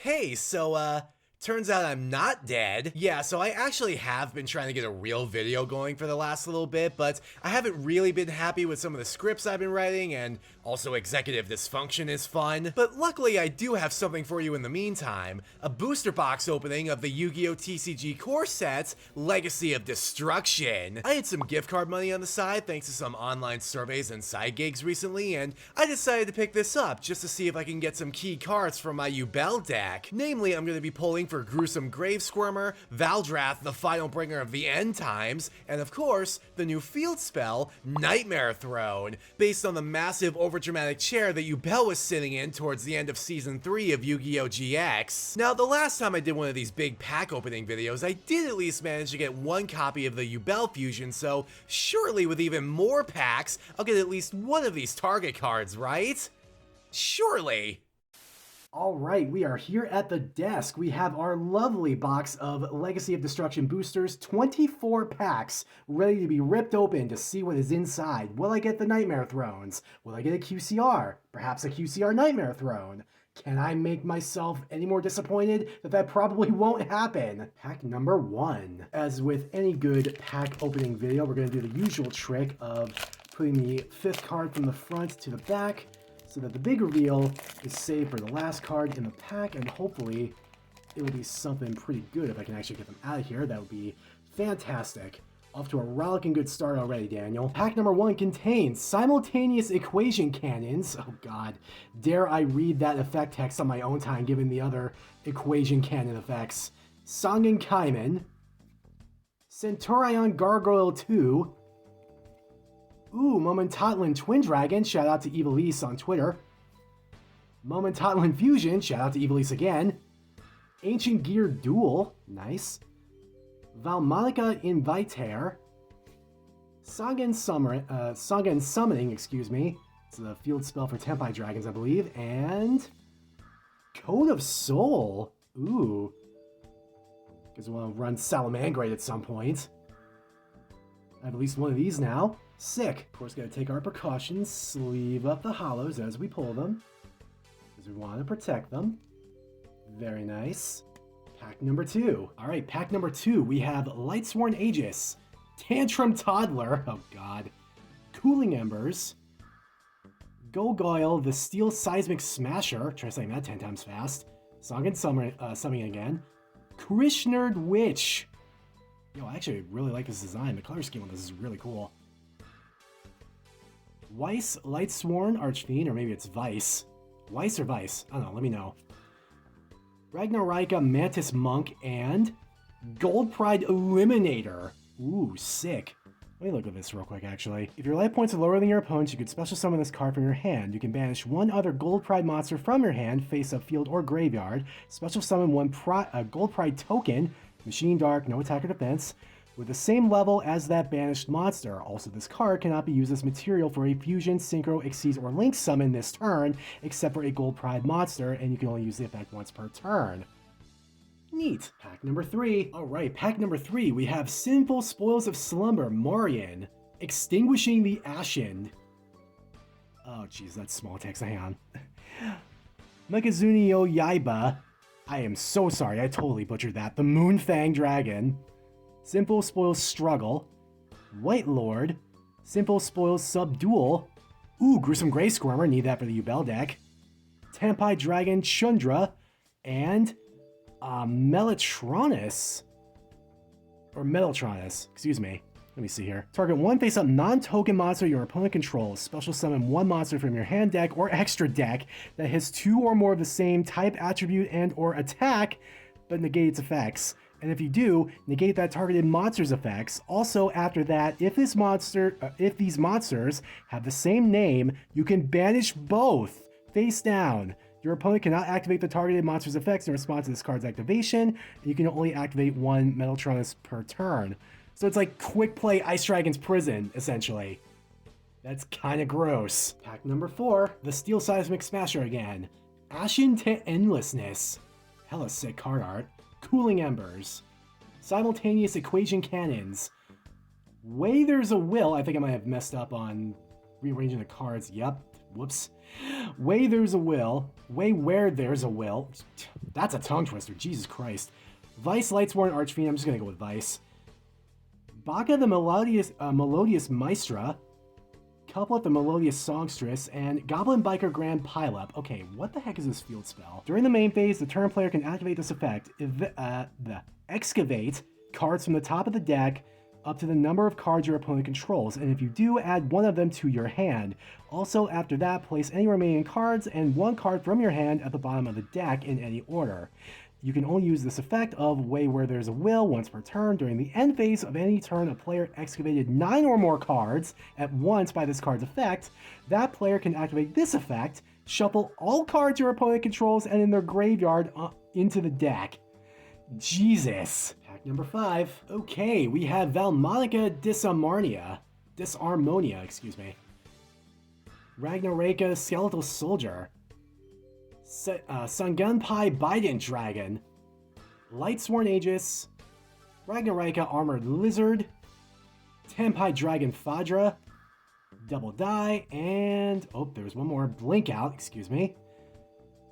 Hey, turns out I'm not dead. Yeah, so I actually have been trying to get a real video going for the last little bit, but I haven't really been happy with some of the scripts I've been writing, and also executive dysfunction is fun. But luckily I do have something for you in the meantime, a booster box opening of the Yu-Gi-Oh! TCG core sets, Legacy of Destruction. I had some gift card money on the side thanks to some online surveys and side gigs recently, and I decided to pick this up just to see if I can get some key cards from my Yubel deck. Namely, I'm going to be pulling for Gruesome Grave Squirmer, Valdrath, the final bringer of the end times, and of course, the new field spell, Nightmare Throne, based on the massive overdramatic chair that Yubel was sitting in towards the end of Season 3 of Yu-Gi-Oh! GX. Now, the last time I did one of these big pack opening videos, I did at least manage to get one copy of the Yubel fusion, so surely with even more packs, I'll get at least one of these target cards, right? Surely! All right, we are here at the desk. We have our lovely box of Legacy of Destruction boosters, 24 packs, ready to be ripped open to see what is inside. Will I get the Nightmare Thrones? Will I get a QCR? Perhaps a QCR Nightmare Throne? Can I make myself any more disappointed that probably won't happen? Pack number 1. As with any good pack opening video, we're going to do the usual trick of putting the 5th card from the front to the back, so that the big reveal is saved for the last card in the pack, and hopefully it will be something pretty good if I can actually get them out of here. That would be fantastic. Off to a rollicking good start already, Daniel. Pack number 1 contains simultaneous equation cannons. Oh god, dare I read that effect text on my own time given the other equation cannon effects. Sangen Kaiman, Centurion Gargoyle 2, Momentatlan Twin Dragon, shout out to Evilise on Twitter. Momentatlan Fusion, shout out to Evilise again. Ancient Gear Duel, nice. Valmonica Invitaire. Sangen Summoning, excuse me. It's a field spell for Tempai Dragons, I believe. And Code of Soul. Ooh. Because we'll run Salamangrate at some point. I have at least one of these now. Sick. Of course, gotta take our precautions, sleeve up the hollows as we pull them, because we want to protect them. Very nice. Pack number 2. All right, pack number 2. We have Lightsworn Aegis, Tantrum Toddler, oh god, Cooling Embers, Golgoyle, the Steel Seismic Smasher, try saying that 10 times fast, Sangen Summoning again, Krishnerd Witch. Yo, I actually really like this design. The color scheme on this is really cool. Weiss Lightsworn Archfiend, or maybe it's Vice. Weiss or Vice? I don't know, let me know. Ragnarika Mantis Monk, and Gold Pride Eliminator. Ooh, sick. Let me look at this real quick, actually. If your life points are lower than your opponent's, you can special summon this card from your hand. You can banish one other Gold Pride monster from your hand, face up, field, or graveyard. Special summon one Gold Pride token, Machine Dark, no attack or defense, with the same level as that banished monster. Also, this card cannot be used as material for a fusion, synchro, exceeds, or link summon this turn, except for a Gold Pride monster, and you can only use the effect once per turn. Neat. Pack number 3. Alright, pack number 3. We have Sinful Spoils of Slumber, Marian, Extinguishing the Ashen. Oh jeez, that's small text, hang on. Megazunio Yaiba. I am so sorry, I totally butchered that. The Moonfang Dragon. Simple Spoils Struggle, White Lord, Simple Spoils Subdual, Gruesome Grave Squirmer, need that for the Yubel deck, Tempai Dragon Chundra, and Mellotronus, excuse me. Let me see here. Target one face-up non-token monster your opponent controls. Special summon one monster from your hand deck or extra deck that has 2 or more of the same type, attribute, and or attack, but negate its effects. And if you do, negate that targeted monster's effects. Also, after that, if these monsters have the same name, you can banish both face down. Your opponent cannot activate the targeted monster's effects in response to this card's activation. You can only activate one Mellotronus per turn. So it's like quick play Ice Dragon's Prison, essentially. That's kind of gross. Pack number 4, the Steel Seismic Smasher again. Ashen to Endlessness. Hella sick card art. Cooling Embers, Simultaneous Equation Cannons, Way There's a Will. I think I might have messed up on rearranging the cards. Yep. Whoops. Way there's a will. Way where there's a will. That's a tongue twister. Jesus Christ. Vice, Lightsworn, Archfiend. I'm just going to go with Vice. Baka the Melodious Maestra. Couplet the Melodious Songstress, and Goblin Biker Grand Pileup. Okay, what the heck is this field spell? During the main phase, the turn player can activate this effect. Excavate cards from the top of the deck up to the number of cards your opponent controls, and if you do, add one of them to your hand. Also, after that, place any remaining cards and one card from your hand at the bottom of the deck in any order. You can only use this effect of Way Where There's a Will once per turn. During the end phase of any turn a player excavated 9 or more cards at once by this card's effect, that player can activate this effect, shuffle all cards your opponent controls and in their graveyard into the deck. Jesus. Pack number 5. Okay, we have Valmonica Disarmonia, excuse me. Ragnaraka Skeletal Soldier. Sungunpai Bident Dragon, Lightsworn Aegis, Ragnaraka Armored Lizard, Tenpai Dragon Fadra, Double Die, and oh, there's one more. Blink Out, excuse me.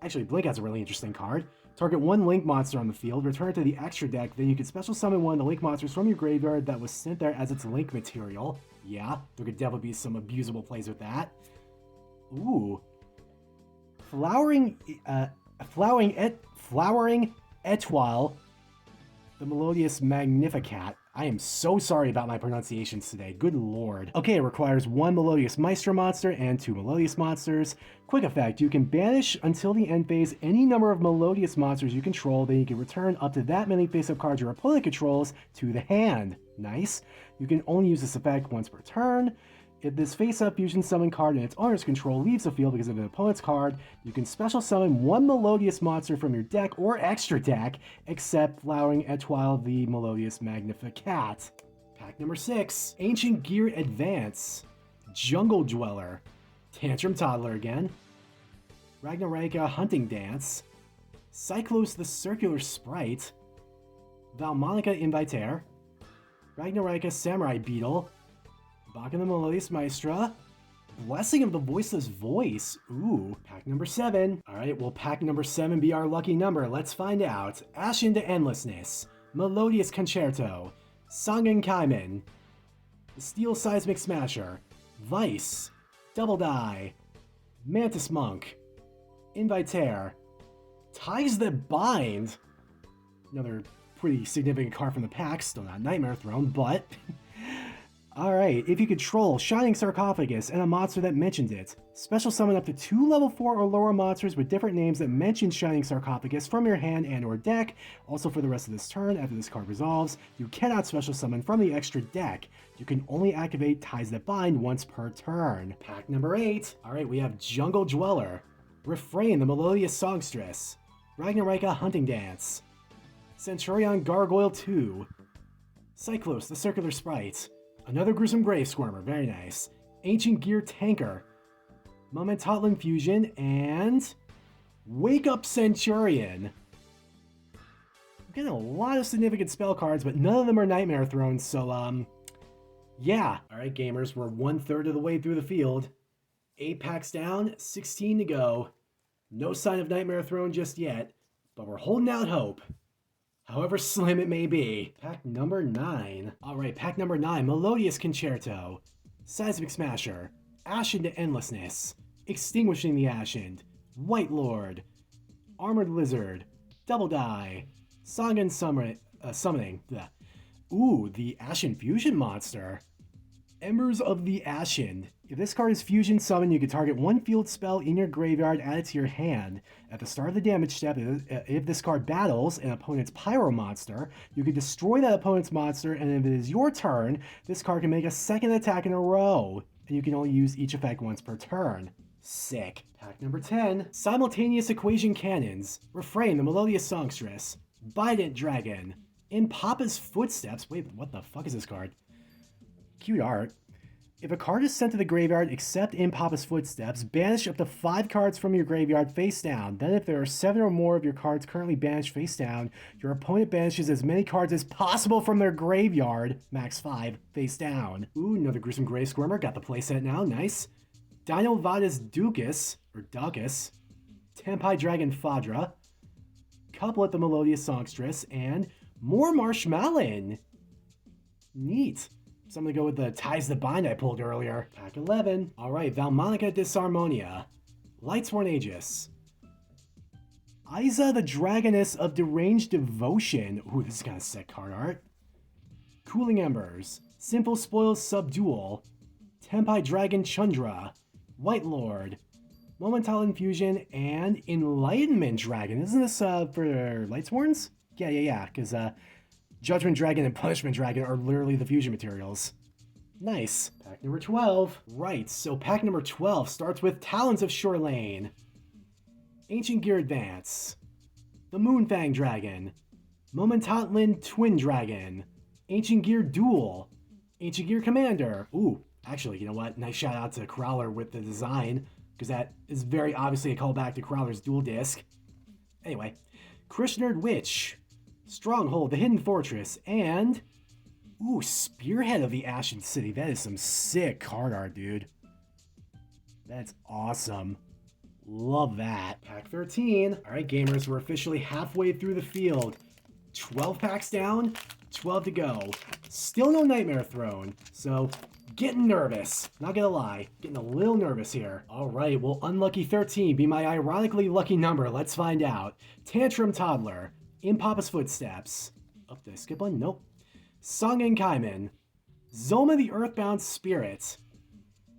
Actually, Blink Out's a really interesting card. Target one Link monster on the field, return it to the extra deck, then you can special summon one of the Link monsters from your graveyard that was sent there as its Link material. Yeah, there could definitely be some abusable plays with that. Ooh. Flowering Etoile, the Melodious Magnificat. I am so sorry about my pronunciations today. Good lord. Okay, it requires one Melodious Maestro monster and 2 Melodious monsters. Quick effect, you can banish until the end phase any number of Melodious monsters you control, then you can return up to that many face-up cards your opponent controls to the hand. Nice. You can only use this effect once per turn. If this face-up fusion summon card in its owner's control leaves the field because of an opponent's card, you can special summon one Melodious monster from your deck or extra deck, except Flowering Etoile the Melodious Magnificat. Pack number 6. Ancient Gear Advance. Jungle Dweller. Tantrum Toddler again. Ragnaraka Hunting Dance. Cyclos the Circular Sprite. Valmonica Invitaire. Ragnaraka Samurai Beetle. Baka the Melodious Maestra. Blessing of the Voiceless Voice. Ooh, pack number 7. Alright, will pack number 7 be our lucky number? Let's find out. Ashen to Endlessness. Melodious Concerto. Sangen Kaimen. Steel Seismic Smasher. Vice. Double Die. Mantis Monk. Invitaire. Ties That Bind. Another pretty significant card from the pack. Still not Nightmare Throne, but... Alright, if you control Shining Sarcophagus and a monster that mentioned it, special summon up to 2 level 4 or lower monsters with different names that mention Shining Sarcophagus from your hand and or deck. Also for the rest of this turn, after this card resolves, you cannot special summon from the extra deck. You can only activate Ties That Bind once per turn. Pack number 8. Alright, we have Jungle Dweller, Refrain the Melodious Songstress, Ragnaraka Hunting Dance, Centurion Gargoyle 2, Cyclos the Circular Sprite, another Gruesome Grave Squirmer, very nice. Ancient Gear Tanker, Momentatlan Fusion, and Wake Up Centurion. I'm getting a lot of significant spell cards, but none of them are Nightmare Thrones, so, yeah. Alright, gamers, we're 1/3 of the way through the field. 8 packs down, 16 to go. No sign of Nightmare Throne just yet, but we're holding out hope. However slim it may be. Pack number 9. Alright, pack number 9. Melodious Concerto. Seismic Smasher. Ashen to Endlessness. Extinguishing the Ashen. White Lord. Armored Lizard. Double Die. Sangen Summoning. Bleh. Ooh, the Ashen Fusion monster. Embers of the Ashen. If this card is fusion summoned, you can target one field spell in your graveyard, add it to your hand. At the start of the damage step, if this card battles an opponent's pyro monster, you can destroy that opponent's monster, and if it is your turn, this card can make a second attack in a row. And you can only use each effect once per turn. Sick. Pack number 10. Simultaneous Equation Cannons. Refrain the Melodious Songstress. Bident Dragon. In Papa's Footsteps. Wait, what the fuck is this card? Cute art. If a card is sent to the graveyard except in Papa's Footsteps, banish up to 5 cards from your graveyard face down. Then if there are 7 or more of your cards currently banished face down, your opponent banishes as many cards as possible from their graveyard, max 5, face down. Ooh, another Gruesome Grave Squirmer, got the playset now, nice. Dinovatus Ducus, or Ducus, Tempai Dragon Fadra, Couplet the Melodious Songstress, and more Marshmallow. Neat. So I'm gonna go with the Ties the Bind I pulled earlier. Pack 11. Alright, Valmonica Disharmonia, Lightsworn Aegis, Aiza the Dragoness of Deranged Devotion. Ooh, this is kind of sick card art. Cooling Embers, Simple Spoils Subdual, Tempai Dragon Chundra, White Lord, Momental Infusion, and Enlightenment Dragon. Isn't this for Lightsworns? Yeah, because Judgment Dragon and Punishment Dragon are literally the fusion materials. Nice. Pack number 12. Right, so pack number 12 starts with Talons of Shorelane, Ancient Gear Advance, the Moonfang Dragon, Momentatlan Twin Dragon, Ancient Gear Duel, Ancient Gear Commander. Ooh, actually, you know what? Nice shout out to Crowler with the design, because that is very obviously a callback to Crowler's Duel Disc. Anyway, Krishnerd Witch, Stronghold, the Hidden Fortress, and ooh, Spearhead of the Ashen City. That is some sick card art, dude. That's awesome. Love that. Pack 13. All right, gamers, we're officially halfway through the field. 12 packs down, 12 to go. Still no Nightmare Throne, so getting nervous. Not gonna lie, getting a little nervous here. All right, will Unlucky 13 be my ironically lucky number? Let's find out. Tantrum Toddler, In Papa's Footsteps. Oh, did I skip one? Nope. Sung and Kaiman, Zoma the Earthbound Spirit,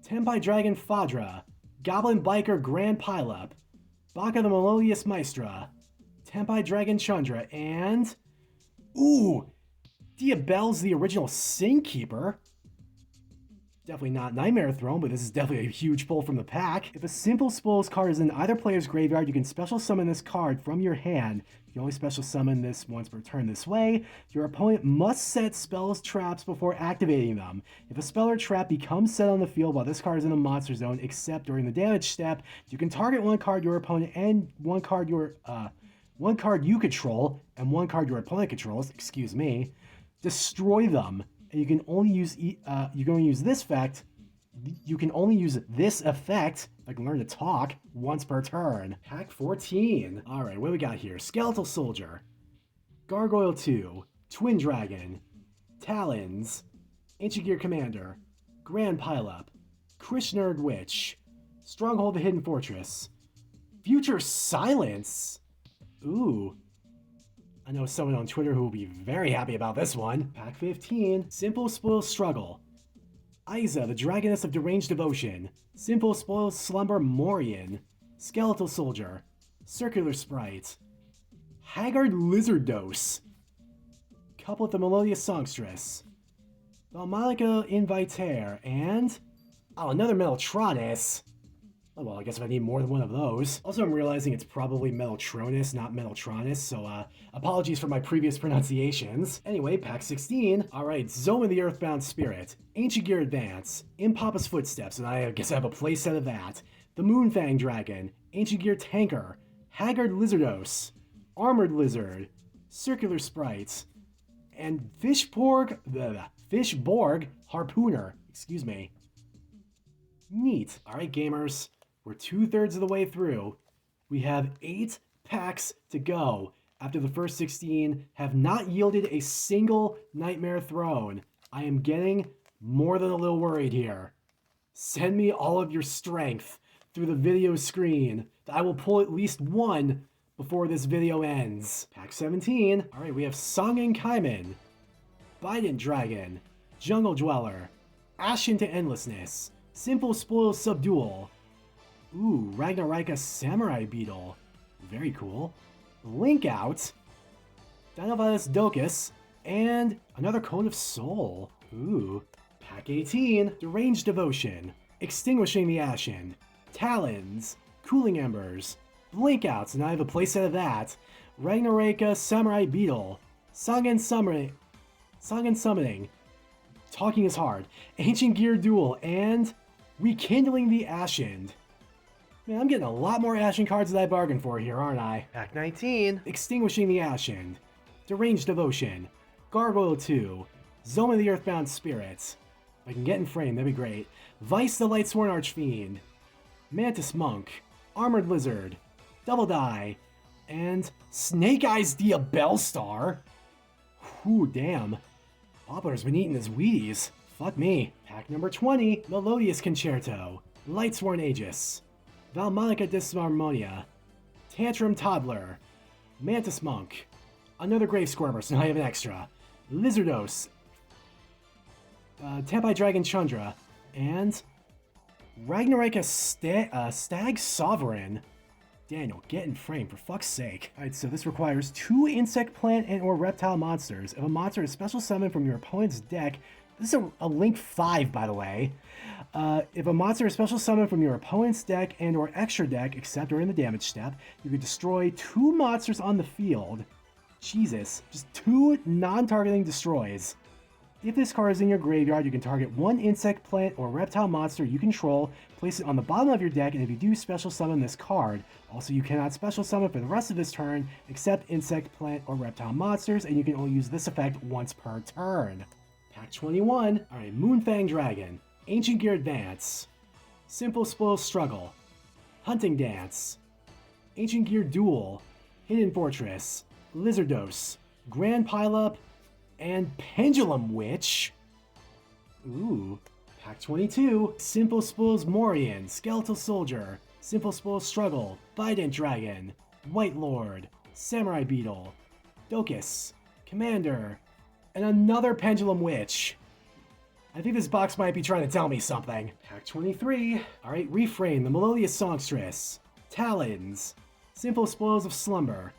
Tempai Dragon Fadra, Goblin Biker Grand Pileup, Baka the Melodious Maestra, Tempai Dragon Chundra, and ooh, Diabel's the original Sin Keeper. Definitely not Nightmare Throne, but this is definitely a huge pull from the pack. If a Simple Spoils card is in either player's graveyard, you can special summon this card from your hand. You can only special summon this once per turn this way. Your opponent must set spells traps before activating them. If a spell or trap becomes set on the field while this card is in the monster zone, except during the damage step, you can target one card your opponent and one card you control and one card your opponent controls, destroy them. And you can only use this effect. You can only use this effect, if I can learn to talk, once per turn. Pack 14. All right, what do we got here? Skeletal Soldier, Gargoyle 2, Twin Dragon, Talons, Ancient Gear Commander, Grand Pileup, Krishnerd Witch, Stronghold the Hidden Fortress, Future Silence. Ooh. I know someone on Twitter who will be very happy about this one. Pack 15. Simple Spoils Struggle, Aiza, the Dragoness of Deranged Devotion, Simple Spoils Slumber Morion, Skeletal Soldier, Circular Sprite, Haggard Lizard Dose, Couplet the Melodious Songstress, Valmonica Invitaire, and oh, another Metaltronus. Oh, well, I guess if I need more than one of those. Also, I'm realizing it's probably Metaltronus, not Metaltronus, so apologies for my previous pronunciations. Anyway, pack 16. All right, Zoma the Earthbound Spirit, Ancient Gear Advance, In Papa's Footsteps, and I guess I have a playset of that. The Moonfang Dragon, Ancient Gear Tanker, Haggard Lizardos, Armored Lizard, Circular Sprites, and Fishborg Harpooner. Excuse me. Neat. All right, gamers. We're 2/3 of the way through. We have 8 packs to go. After the first 16 have not yielded a single Nightmare Throne. I am getting more than a little worried here. Send me all of your strength through the video screen. I will pull at least one before this video ends. Pack 17. All right, we have Sung and Kaiman, Bident Dragon, Jungle Dweller, Ash into Endlessness, Simple Spoils Subdual. Ooh, Ragnarika Samurai Beetle. Very cool. Link Out, Dinovatus Docus, and another Cone of Soul. Ooh. Pack 18. Deranged Devotion, Extinguishing the Ashen, Talons, Cooling Embers, Blink Outs, and I have a playset of that. Ragnarika Samurai Beetle, Song and Summoning, Talking is Hard, Ancient Gear Duel, and Rekindling the Ashen. Man, I'm getting a lot more Ashen cards than I bargained for here, aren't I? Pack 19. Extinguishing the Ashen, Deranged Devotion, Gargoyle 2, Zoma the Earthbound Spirits. If I can get in frame, that'd be great. Vice the Lightsworn Archfiend, Mantis Monk, Armored Lizard, Double Die, and Snake Eyes Diabellstar. Whew, damn. Poplar's been eating his Wheaties. Fuck me. Pack number 20, Melodious Concerto, Lightsworn Aegis, Valmonica Disharmonia, Tantrum Toddler, Mantis Monk, another Grave Squirmer, so now I have an extra, Lizardos, Tempai Dragon Chandra, and Ragnarok Stag Sovereign. Daniel, get in frame, for fuck's sake. Alright, so this requires 2 insect, plant, and or reptile monsters. If a monster is special summoned from your opponent's deck, this is a link 5, by the way. If a monster is special summoned from your opponent's deck and or extra deck, except during the damage step, you can destroy 2 monsters on the field. Jesus, just 2 non-targeting destroys. If this card is in your graveyard, you can target 1 insect, plant, or reptile monster you control, place it on the bottom of your deck, and if you do, special summon this card. Also, you cannot special summon for the rest of this turn, except insect, plant, or reptile monsters, and you can only use this effect once per turn. Pack 21. Alright, Moonfang Dragon, Ancient Gear Advance, Simple Spoil Struggle, Hunting Dance, Ancient Gear Duel, Hidden Fortress, Lizardos, Grand Pileup, and Pendulum Witch. Ooh. Pack 22. Simple Spoils Morian, Skeletal Soldier, Simple Spoils Struggle, Bident Dragon, White Lord, Samurai Beetle, Docus, Commander, and another Pendulum Witch. I think this box might be trying to tell me something. Pack 23. Alright, Refrain, the Melodious Songstress, Talons, Simple Spoils of Slumber,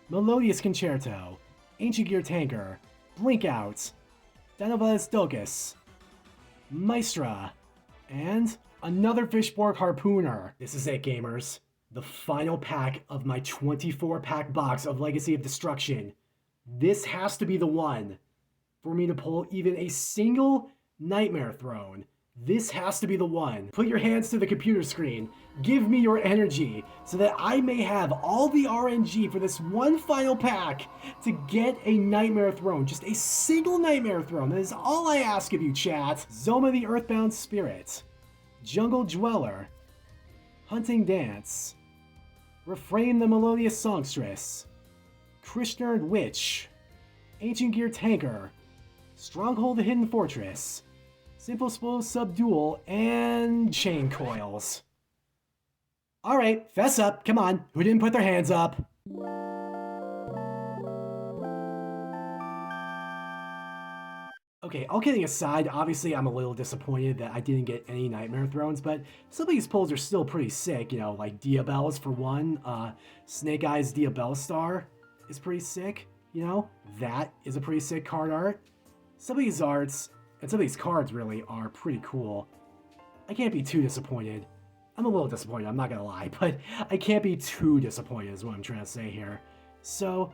Melodious Concerto, Ancient Gear Tanker, Blink Out, Dinovalis Docus, Maestra, and another Fishborg Harpooner. This is it, gamers. The final pack of my 24-pack box of Legacy of Destruction. This has to be the one for me to pull even a single Nightmare Throne. This has to be the one. Put your hands to the computer screen. Give me your energy so that I may have all the RNG for this one final pack to get a Nightmare Throne. Just a single Nightmare Throne. That is all I ask of you, chat. Zoma the Earthbound Spirit, Jungle Dweller, Hunting Dance, Refrain the Melodious Songstress, Krishna Witch, Ancient Gear Tanker, Stronghold the Hidden Fortress, Simple Spoils Subdual, and Chain Coils. Alright, fess up, come on. Who didn't put their hands up? Okay, all kidding aside, obviously I'm a little disappointed that I didn't get any Nightmare Thrones, but some of these pulls are still pretty sick, you know, like Diabell's for one. Snake Eyes Diabellstar is pretty sick, you know? That is a pretty sick card art. Some of these arts, and some of these cards really are pretty cool. I can't be too disappointed. I'm a little disappointed, I'm not gonna lie, but I can't be too disappointed is what I'm trying to say here. So,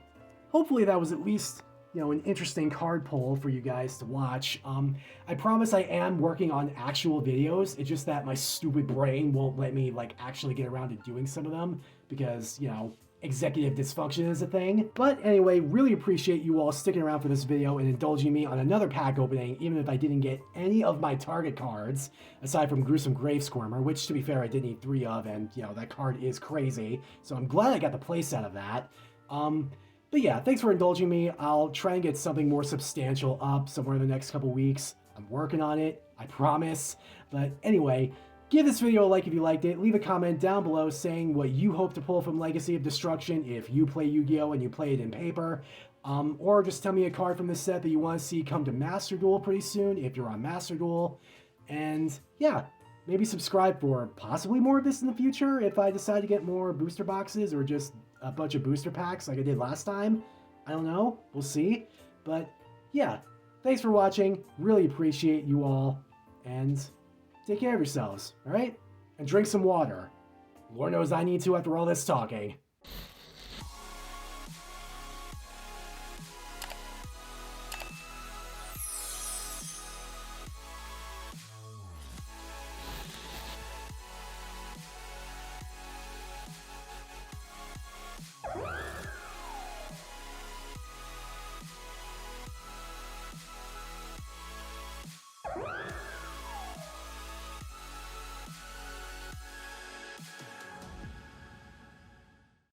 hopefully that was at least, you know, an interesting card pull for you guys to watch. I promise I am working on actual videos. It's just that my stupid brain won't let me, like, actually get around to doing some of them because, you know, executive dysfunction is a thing. But anyway, really appreciate you all sticking around for this video and indulging me on another pack opening, even if I didn't get any of my target cards, aside from Gruesome Grave Squirmer, which, to be fair, I did need 3 of, and, you know, that card is crazy. So I'm glad I got the playset of that. But yeah, thanks for indulging me. I'll try and get something more substantial up somewhere in the next couple weeks. I'm working on it, I promise. But anyway, give this video a like if you liked it. Leave a comment down below saying what you hope to pull from Legacy of Destruction if you play Yu-Gi-Oh! And you play it in paper. Or just tell me a card from this set that you want to see come to Master Duel pretty soon if you're on Master Duel. And yeah, maybe subscribe for possibly more of this in the future if I decide to get more booster boxes or just a bunch of booster packs like I did last time. I don't know. We'll see. But yeah, thanks for watching. Really appreciate you all. And take care of yourselves, all right? And drink some water. Lord knows I need to after all this talking.